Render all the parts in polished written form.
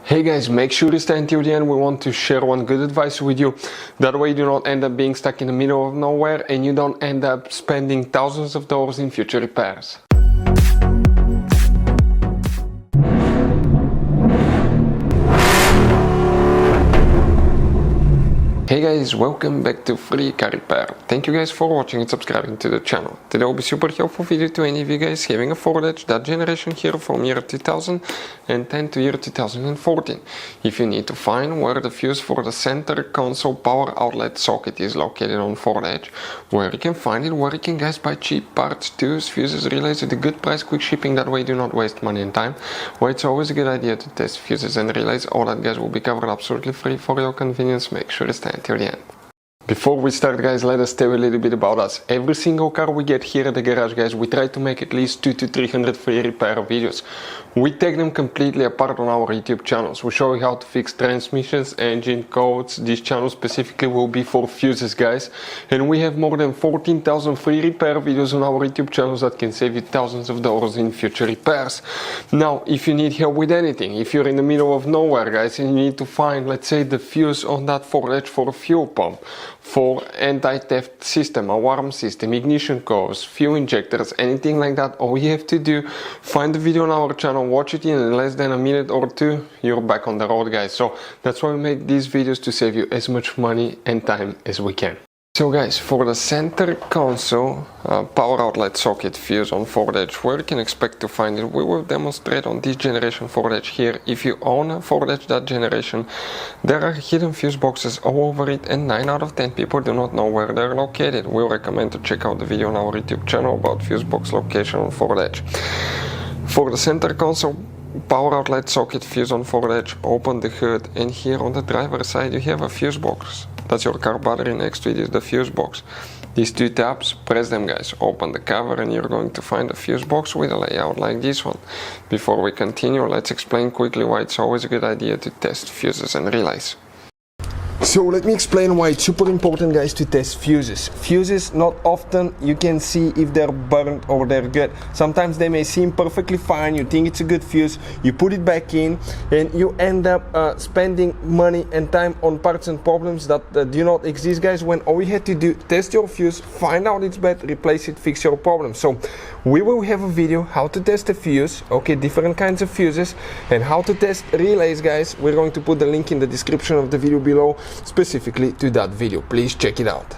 Hey guys, make sure to stay until the end. We want to share one good advice with you. That way you do not end up being stuck in the middle of nowhere and you don't end up spending thousands of dollars in future repairs. Hey guys, welcome back to Free Car Repair. Thank you guys for watching and subscribing to the channel. Today will be super helpful video to any of you guys having a Ford Edge, that generation here from year 2010 to year 2014. If you need to find where the fuse for the center console power outlet socket is located on Ford Edge, where you can find it, where you can guys buy cheap parts, tools, fuses, relays at a good price, quick shipping, that way you do not waste money and time, where it's always a good idea to test fuses and relays. All that guys will be covered absolutely free for your convenience. Make sure to stay until the end. Before we start guys, let us tell you a little bit about us. Every single car we get here at the garage guys, we try to make at least 200 to 300 free repair videos. We take them completely apart on our YouTube channels. We show you how to fix transmissions, engine codes. This channel specifically will be for fuses guys. And we have more than 14,000 free repair videos on our YouTube channels that can save you thousands of dollars in future repairs. Now, if you need help with anything, if you're in the middle of nowhere guys and you need to find, let's say, the fuse on that Ford Edge for a fuel pump, for anti-theft system, alarm system, ignition codes, fuel injectors, anything like that, all you have to do, find the video on our channel, watch it in less than a minute or two, you're back on the road guys. So that's why we make these videos, to save you as much money and time as we can. So guys, for the center console power outlet socket fuse on Ford Edge, where you can expect to find it, we will demonstrate on this generation Ford Edge here. If you own a Ford Edge that generation, there are hidden fuse boxes all over it, and 9 out of 10 people do not know where they're located. We recommend to check out the video on our YouTube channel about fuse box location on Ford Edge. For the center console power outlet socket fuse on Ford Edge, open the hood, and here on the driver's side you have a fuse box. That's your car battery. Next to it is the fuse box. These two tabs, press them guys, open the cover, and you're going to find a fuse box with a layout like this one. Before we continue, let's explain quickly why it's always a good idea to test fuses and relays. So let me explain why it's super important guys to test fuses. Fuses, not often you can see if they're burnt or they're good. Sometimes they may seem perfectly fine, you think it's a good fuse, you put it back in and you end up spending money and time on parts and problems that do not exist guys, when all you had to do, test your fuse, find out it's bad, replace it, fix your problem. So we will have a video how to test a fuse, okay, different kinds of fuses, and how to test relays guys. We're going to put the link in the description of the video below specifically to that video. Please check it out.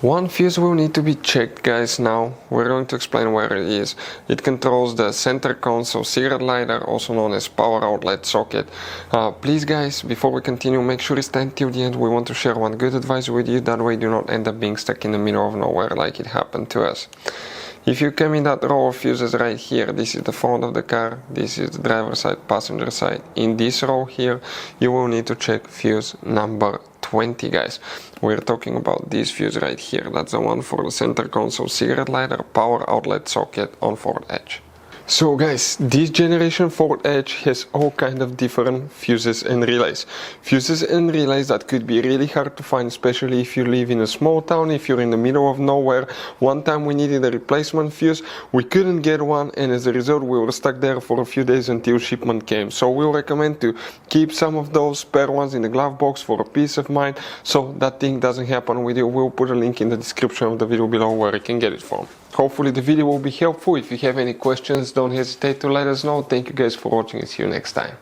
One fuse will need to be checked guys. Now we're going to explain where it is. It controls the center console cigarette lighter, also known as power outlet socket. Please guys, before we continue, make sure to stay until the end. We want to share one good advice with you, that way you do not end up being stuck in the middle of nowhere like it happened to us. If you come in that row of fuses right here, this is the front of the car, this is the driver's side, passenger side. In this row here, you will need to check fuse number 20 guys. We're talking about this fuse right here. That's the one for the center console cigarette lighter power outlet socket on Ford Edge. So guys, this generation Ford Edge has all kind of different fuses and relays. Fuses and relays that could be really hard to find, especially if you live in a small town, if you're in the middle of nowhere. One time we needed a replacement fuse, we couldn't get one, and as a result we were stuck there for a few days until shipment came. So we'll recommend to keep some of those spare ones in the glove box for a peace of mind, so that thing doesn't happen with you. We'll put a link in the description of the video below where you can get it from. Hopefully the video will be helpful. If you have any questions, don't hesitate to let us know. Thank you guys for watching and see you next time.